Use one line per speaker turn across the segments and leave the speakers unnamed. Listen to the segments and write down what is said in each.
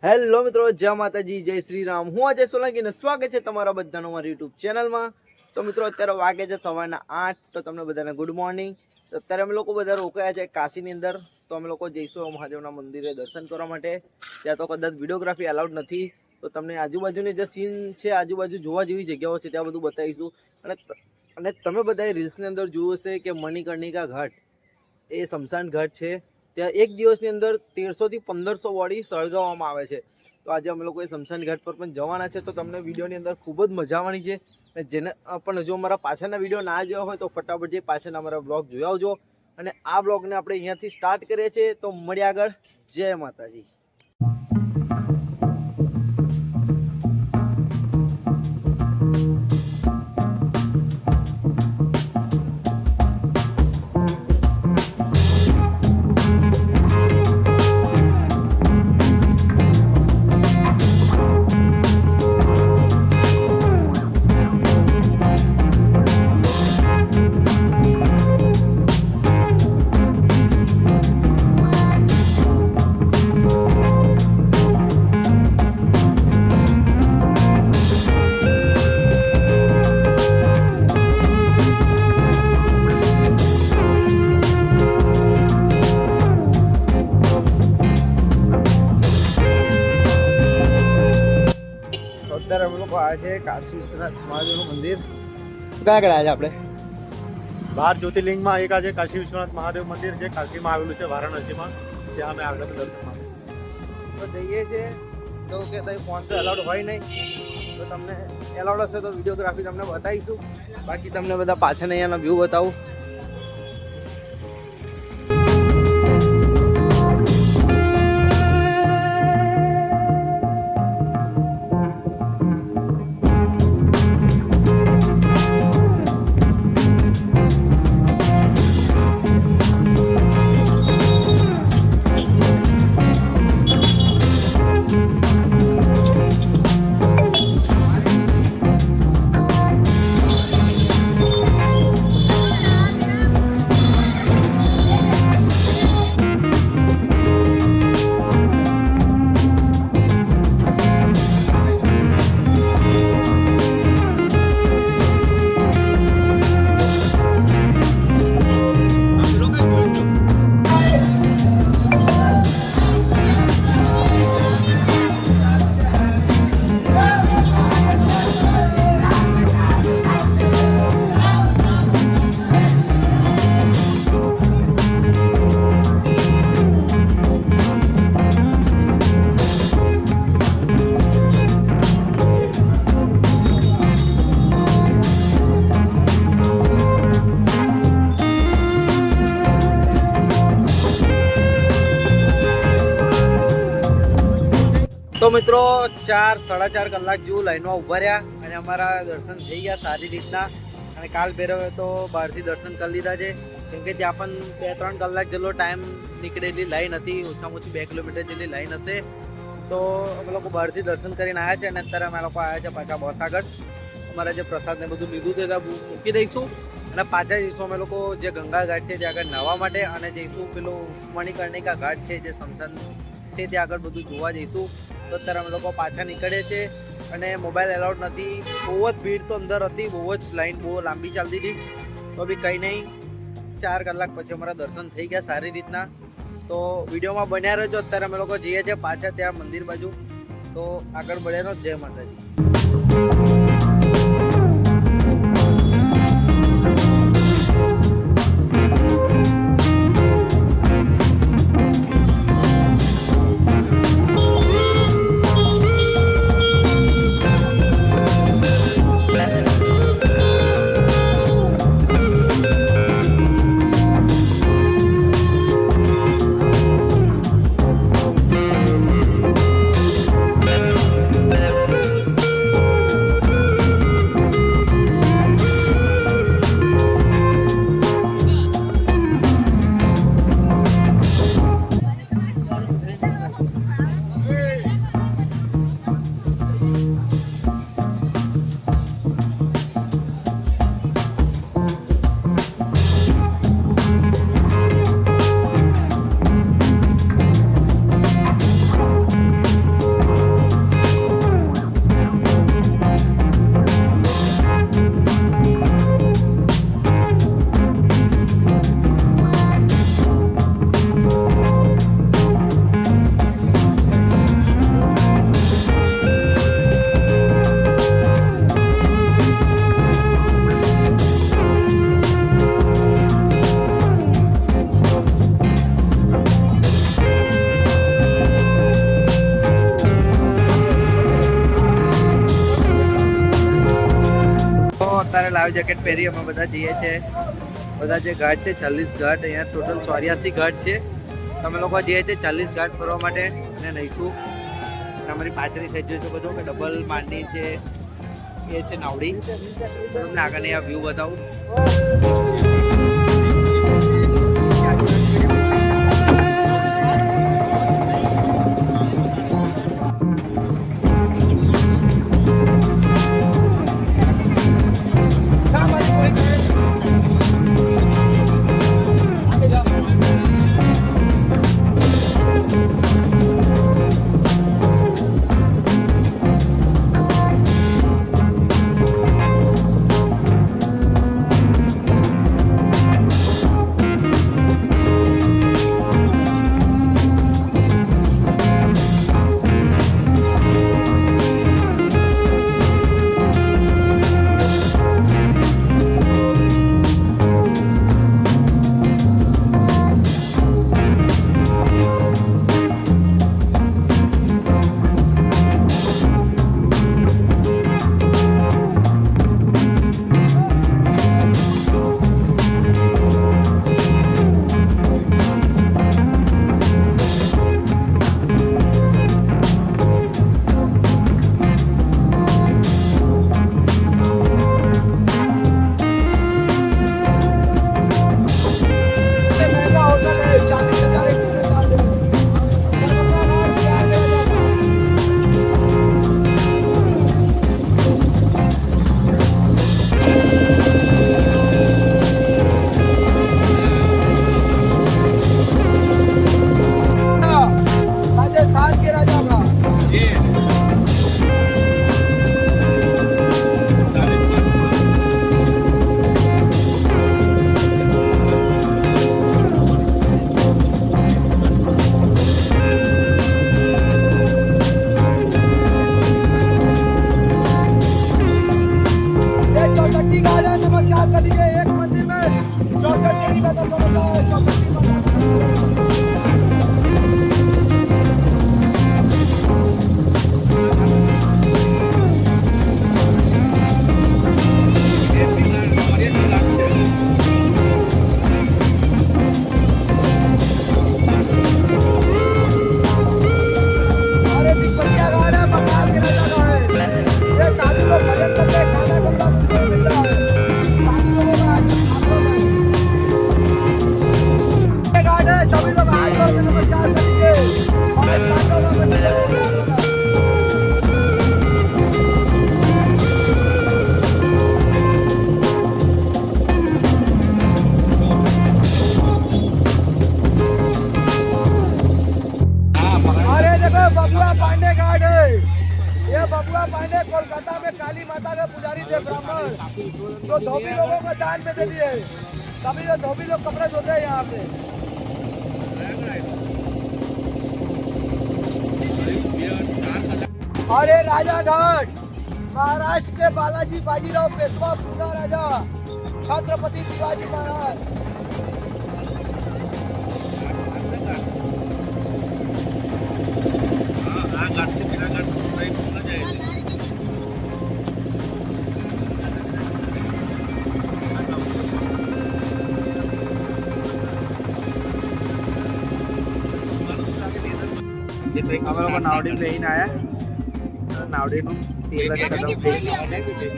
Hello મિત્રો, જય માતાજી, જય શ્રી રામ। હું અજય સોલંકી ને સ્વાગત છે તમારા બધાનું મારી યુટ્યુબ ચેનલમાં। તો મિત્રો અત્યારે વાગે છે સવારના 8। તો તમને બધાને ગુડ મોર્નિંગ। તો અત્યારે અમે લોકો બધા રોકાયા છે કાશીની અંદર। તો અમે લોકો જઈશું મહાદેવના મંદિરે દર્શન કરવા માટે। ત્યાં તો કદાચ વિડીયોગ્રાફી અલાઉડ નથી, તો તમને આજુબાજુની જે સીન છે, આજુબાજુ જોવા જેવી જગ્યાઓ છે ત્યાં બધું બતાવીશું। અને તમે બધાએ રીલ્સની અંદર જોયું હશે કે મણિકર્ણિકા ઘાટ એ શમશાન ઘાટ છે। ત્યાં એક દિવસની અંદર 1300 થી 1500 બોડી સળગાવવામાં આવે છે। તો આજે અમે લોકો એ શમશાન ઘાટ પર પણ જવાના છે। તો તમને વિડીયોની અંદર ખૂબ જ મજા આવવાની છે। અને જેને પણ જો અમારા પાછળના વિડીયો ના જોયા હોય તો ફટાફટ જે પાછળના અમારા બ્લોગ જોઈ આવજો। અને આ બ્લોગને આપણે અહીંયાથી સ્ટાર્ટ કરીએ છીએ। તો મળીએ આગળ। જય માતાજી। અત્યારે અમે લોકો આવ્યા છે કાશી વિશ્વનાથ મહાદેવનું મંદિર। ક્યાં કયા આજે આપણે
12 જ્યોતિર્લિંગમાં એક આજે કાશી વિશ્વનાથ મહાદેવ મંદિર જે કાશીમાં આવેલું છે, વારાણસીમાં। ત્યાં અમે આગળ દર્શન
તો જઈએ છીએ। તો કે તઈ ફોન તો એલાઉડ હોય નહીં, તો તમને એલાઉડ હશે તો વિડીયોગ્રાફી તમને બતાવીશું। બાકી તમને બધા પાછળ અહીંયાના વ્યૂ બતાવું। તો મિત્રો 4-4.5 કલાક જેવું લાઈનમાં ઊભા રહ્યા અને અમારા દર્શન થઈ ગયા સારી રીતના। અને કાલ ભૈરવે તો બહારથી દર્શન કરી લીધા છે, કેમ કે ત્યાં પણ 2-3 કલાક જેટલો ટાઈમ નીકળેલી લાઈન હતી, ઓછામાં ઓછી 2 કિલોમીટર જેટલી લાઈન હશે। તો અમે લોકો બહારથી દર્શન કરીને આવ્યા છે અને અત્યારે અમે લોકો આવ્યા છે પાછા બસ આગળ। અમારા જે પ્રસાદને બધું લીધું છે ત્યાં મૂકી દઈશું અને પાછા જઈશું અમે લોકો જે ગંગા ઘાટ છે ત્યાં આગળ નાહવા માટે, અને જઈશું પેલું મણિકર્ણિકા ઘાટ છે જે શમશાન છે ત્યાં આગળ બધું જોવા જઈશું। તો અત્યારે અમે લોકો પાછા નીકળીએ છીએ અને મોબાઈલ એલાઉડ નથી। બહુ જ ભીડ તો અંદર હતી, બહુ જ લાઈન બહુ લાંબી ચાલતી હતી। તો બી કંઈ નહીં, 4 કલાક પછી અમારા દર્શન થઈ ગયા સારી રીતના। તો વિડીયોમાં બન્યા રહેજો। અત્યારે અમે લોકો જઈએ છીએ પાછા ત્યાં મંદિર બાજુ। તો આગળ બળ્યાનો જય માતાજી। જેકેટ પહેરી અમે બધા જઈએ છીએ. બધા જે ઘાટ છે 40 ઘાટ, અહીંયા ટોટલ 84 ઘાટ છે. તમે લોકો જઈએ છીએ 40 ઘાટ ફરવા માટે અને નહીશું. અને અમારી પાછળની સાઈડ જોઈ શકો છો કે ડબલ માંડની છે, એ છે નાવડી. તમને આગળ આ વ્યૂ બતાવું. बबुआ पांडे घाट है। ये बबुआ पांडे कोलकाता में काली माता के पुजारी थे, ब्राह्मण, जो धोबी लोगों को दान में दे दिए। तभी तो धोबी लोग कपड़े धोते हैं यहाँ पे। और ये राजा घाट महाराष्ट्र के बालाजी बाजीराव पेशवा पूना राजा छत्रपति शिवाजी महाराज। અમે લોકો નાવડી લઈને આવ્યા, નાવડીનું તેલ જ ખતમ થઈ ગયું.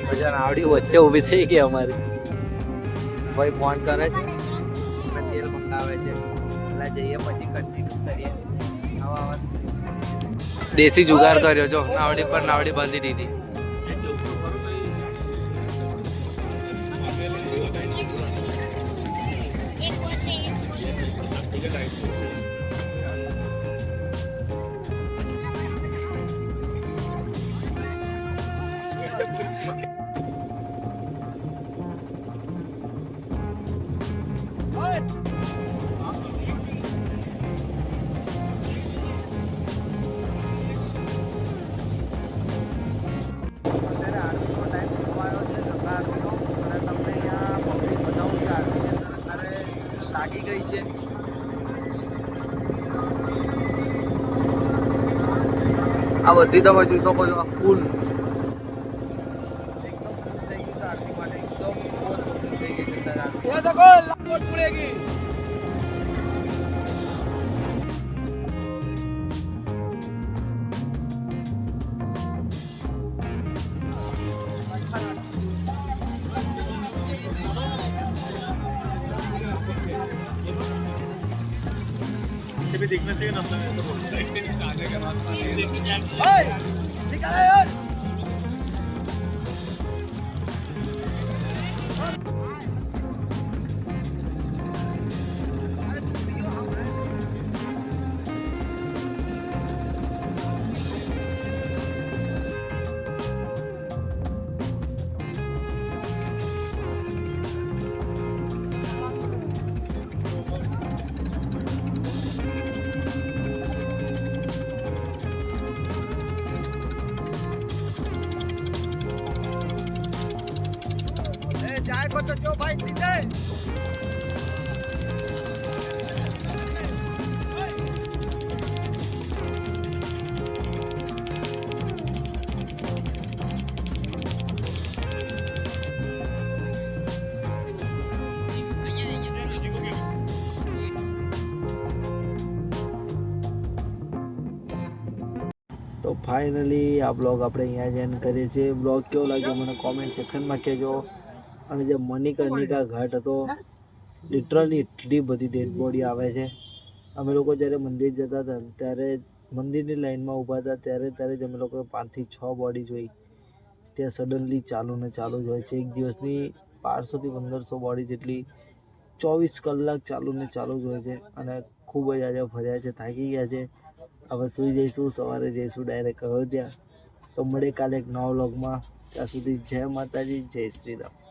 પછી નાવડી વચ્ચે ઊભી થઈ ગઈ અમારી. ભાઈ ફોન કરે છે અને તેલ મંગાવે છે. એટલે જઈએ પછી કન્ટિન્યુ કરીએ. દેશી જુગાર કર્યો જો, નાવડી પર નાવડી બાંધી દીધી. લાગી ગઈ છે. આ બધી તમે જોઈ શકો છો, આ ફૂલ એકદમ થઈ ગયું છે આરતી માટે. એકદમ
ये भी देखना चाहिए ना अपना
જાય તો જો ભાઈ સીધે તો ફાઇનલી આ બ્લોગ આપણે અહીંયા જ એન્ડ કરીએ છીએ. બ્લોગ કેવો લાગ્યો મને કોમેન્ટ સેક્શનમાં કહેજો. અને જે મણિકર્ણિકા ઘાટ હતો, લિટરલી એટલી બધી ડેડ બોડી આવે છે. અમે લોકો જ્યારે મંદિર જતા હતા ત્યારે મંદિરની લાઈનમાં ઊભા હતા ત્યારે જ અમે લોકોએ 5 થી 6 બોડી જોઈ. ત્યાં સડનલી ચાલુ ને ચાલુ જ હોય છે. એક દિવસની 1200 થી 1500 બોડી જેટલી 24 કલાક ચાલુ ને ચાલુ જ હોય છે. અને ખૂબ જ આજે ફર્યા છે, થાકી ગયા છે. હવે સૂઈ જઈશું, સવારે જઈશું ડાયરેક્ટ અયોધ્યા. તો મળે કાલે એક નવા વ્લોગમાં. ત્યાં સુધી જય માતાજી, જય શ્રી રામ.